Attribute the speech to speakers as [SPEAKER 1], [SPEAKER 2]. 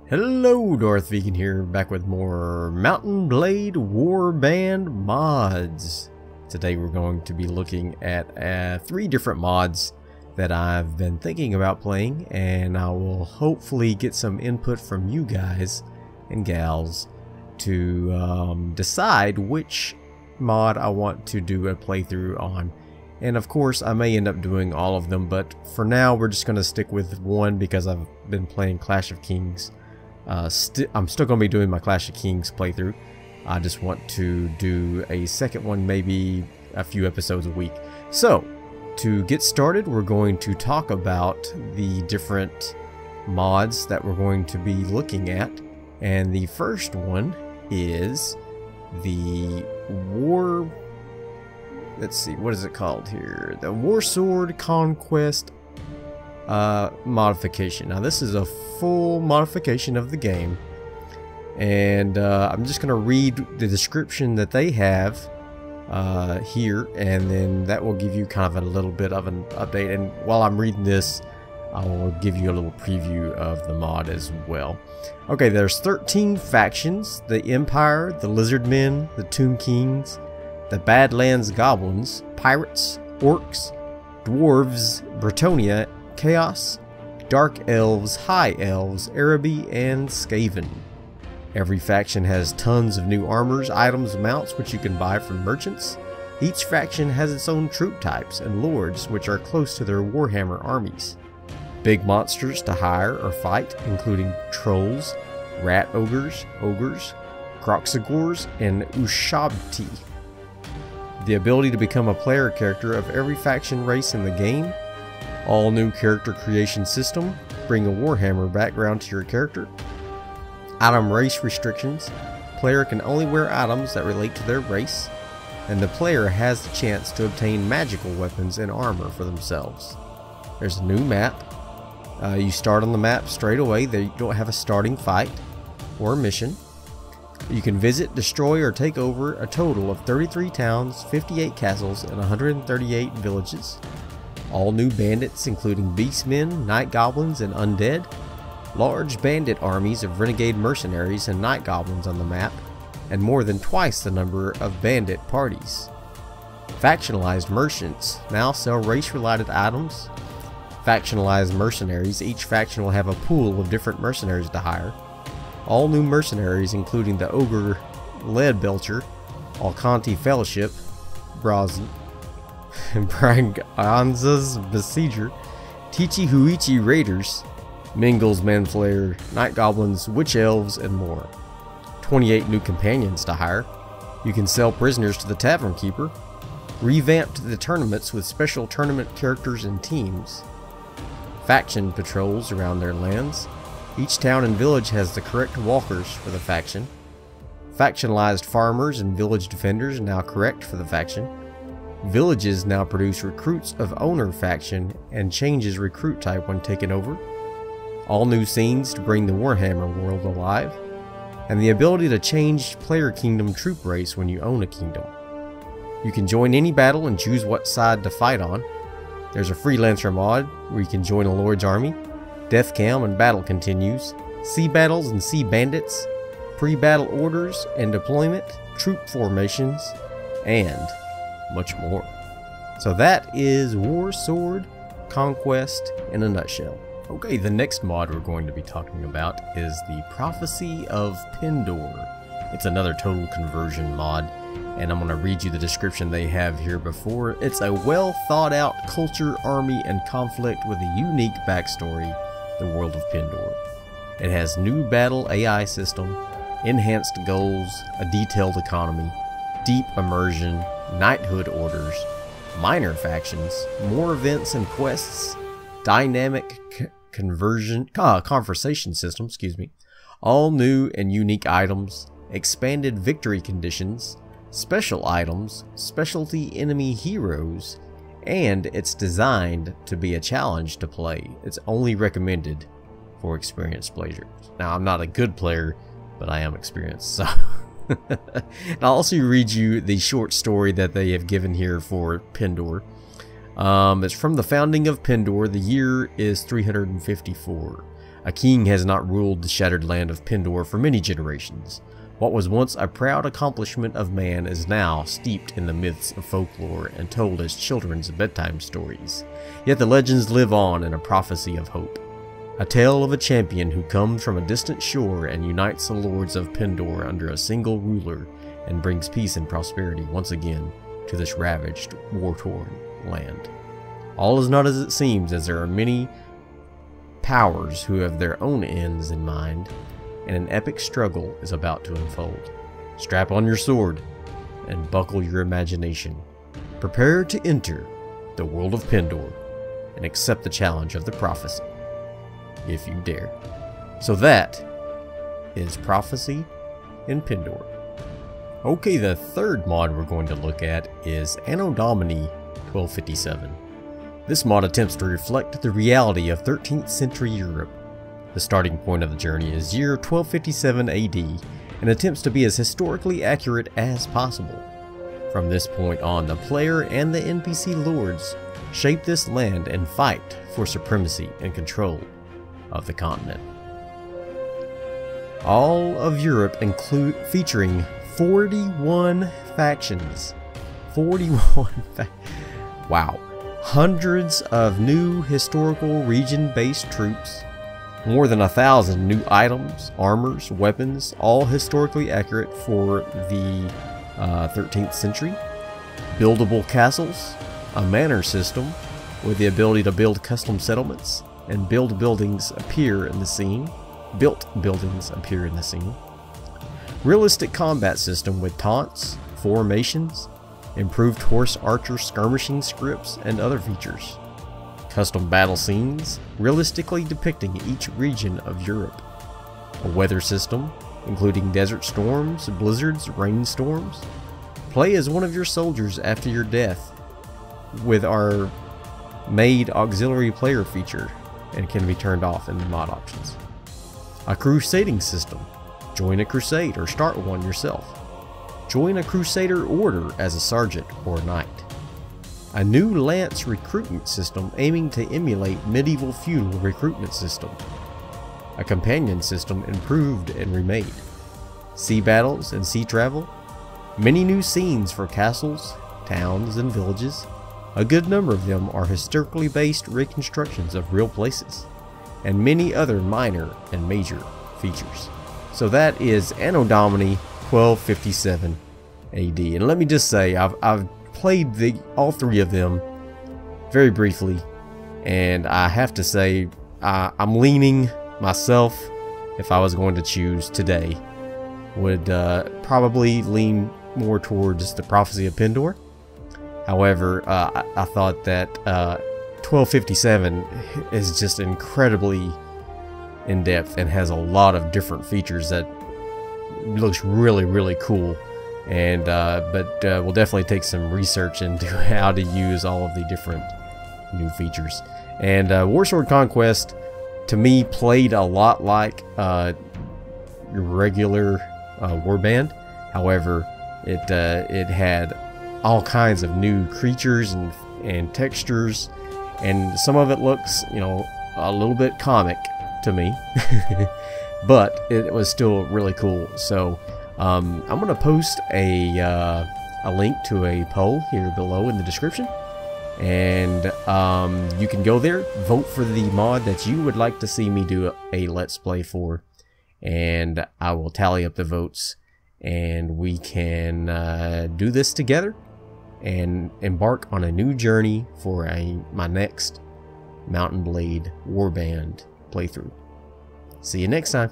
[SPEAKER 1] Hello, Darthvegan here, back with more Mountain Blade Warband mods. Today we're going to be looking at 3 different mods that I've been thinking about playing, and I will hopefully get some input from you guys and gals to decide which mod I want to do a playthrough on. And of course I may end up doing all of them, but for now we're just going to stick with one because I've been playing Clash of Kings. I'm still going to be doing my Clash of Kings playthrough. I just want to do a second one, maybe a few episodes a week. So, to get started, we're going to talk about the different mods that we're going to be looking at. And the first one is the let's see, what is it called here? The Warsword Conquest modification. Now this is a full modification of the game, and I'm just going to read the description that they have here, and then that will give you kind of a little bit of an update. And while I'm reading this, I will give you a little preview of the mod as well. Okay, there's 13 factions: the Empire, the Lizardmen, the Tomb Kings, the Badlands Goblins, Pirates, Orcs, Dwarves, Bretonia, Chaos, Dark Elves, High Elves, Araby, and Skaven. Every faction has tons of new armors, items, mounts which you can buy from merchants. Each faction has its own troop types and lords which are close to their Warhammer armies. Big monsters to hire or fight, including trolls, rat ogres, kroxigors, and ushabti. The ability to become a player character of every faction race in the game. All new character creation system. Bring a Warhammer background to your character. Item race restrictions. Player can only wear items that relate to their race. And the player has the chance to obtain magical weapons and armor for themselves. There's a new map. You start on the map straight away. You don't have a starting fight or a mission. You can visit, destroy, or take over a total of 33 towns, 58 castles, and 138 villages. All new bandits, including beastmen, night goblins, and undead. Large bandit armies of renegade mercenaries and night goblins on the map, and more than twice the number of bandit parties. Factionalized merchants now sell race-related items. Factionalized mercenaries: each faction will have a pool of different mercenaries to hire. All new mercenaries, including the Ogre Leadbelcher, Alcanti Fellowship, Braganza's Besieger, Tichi Huichi Raiders, Mingle's Manflayer, Night Goblins, Witch Elves, and more. 28 new companions to hire. You can sell prisoners to the Tavern Keeper. Revamped the tournaments with special tournament characters and teams. Faction patrols around their lands. Each town and village has the correct walkers for the faction. Factionalized farmers and village defenders now correct for the faction. Villages now produce recruits of owner faction and changes recruit type when taken over. All new scenes to bring the Warhammer world alive. And the ability to change player kingdom troop race when you own a kingdom. You can join any battle and choose what side to fight on. There's a freelancer mod where you can join a lord's army. Death cam and battle continues. Sea battles and sea bandits. Pre-battle orders and deployment. Troop formations. And much more. So that is Warsword Conquest in a nutshell. Okay, the next mod we're going to be talking about is the Prophecy of Pendor. It's another total conversion mod, and I'm going to read you the description they have here before. It's a well thought out culture, army, and conflict with a unique backstory, the world of Pendor. It has new battle AI system, enhanced goals, a detailed economy, deep immersion, knighthood orders, minor factions, more events and quests, dynamic conversation system, all new and unique items, expanded victory conditions, special items, specialty enemy heroes, and it's designed to be a challenge to play. It's only recommended for experienced players. Now, I'm not a good player, but I am experienced, so and I'll also read you the short story that they have given here for Pendor. It's from the founding of Pendor. The year is 354. A king has not ruled the shattered land of Pendor for many generations. What was once a proud accomplishment of man is now steeped in the myths of folklore and told as children's bedtime stories. Yet the legends live on in a prophecy of hope. A tale of a champion who comes from a distant shore and unites the lords of Pendor under a single ruler and brings peace and prosperity once again to this ravaged, war-torn land. All is not as it seems, as there are many powers who have their own ends in mind, and an epic struggle is about to unfold. Strap on your sword and buckle your imagination. Prepare to enter the world of Pendor and accept the challenge of the prophecy, if you dare. So that is Prophecy in Pendor. Okay, the third mod we're going to look at is Anno Domini 1257. This mod attempts to reflect the reality of 13th century Europe. The starting point of the journey is year 1257 AD and attempts to be as historically accurate as possible. From this point on, the player and the NPC lords shape this land and fight for supremacy and control of the continent. All of Europe featuring 41 factions. 41 Wow. Hundreds of new historical region-based troops, more than 1,000 new items, armors, weapons, all historically accurate for the 13th century, buildable castles, a manor system with the ability to build custom settlements and built buildings appear in the scene, realistic combat system with taunts, formations, improved horse archer skirmishing scripts, and other features. Custom battle scenes, realistically depicting each region of Europe. A weather system, including desert storms, blizzards, rainstorms. Play as one of your soldiers after your death with our made auxiliary player feature, and can be turned off in the mod options. A crusading system. Join a crusade or start one yourself. Join a crusader order as a sergeant or knight. A new lance recruitment system aiming to emulate medieval feudal recruitment system. A companion system improved and remade. Sea battles and sea travel. Many new scenes for castles, towns, and villages. A good number of them are historically based reconstructions of real places, and many other minor and major features. So that is Anno Domini 1257 AD. And let me just say, I've played all three of them very briefly, and I have to say, I'm leaning myself, if I was going to choose today, would probably lean more towards the Prophecy of Pendor. However, I thought that 1257 is just incredibly in-depth and has a lot of different features that looks really, really cool. And but we'll definitely take some research into how to use all of the different new features. And Warsword Conquest, to me, played a lot like your regular Warband. However, it had all kinds of new creatures and textures, and some of it looks, you know, a little bit comic to me, but it was still really cool. So I'm gonna post a link to a poll here below in the description, and you can go there, vote for the mod that you would like to see me do a let's play for, and I will tally up the votes, and we can do this together and embark on a new journey for my next Mountain Blade Warband playthrough. See you next time.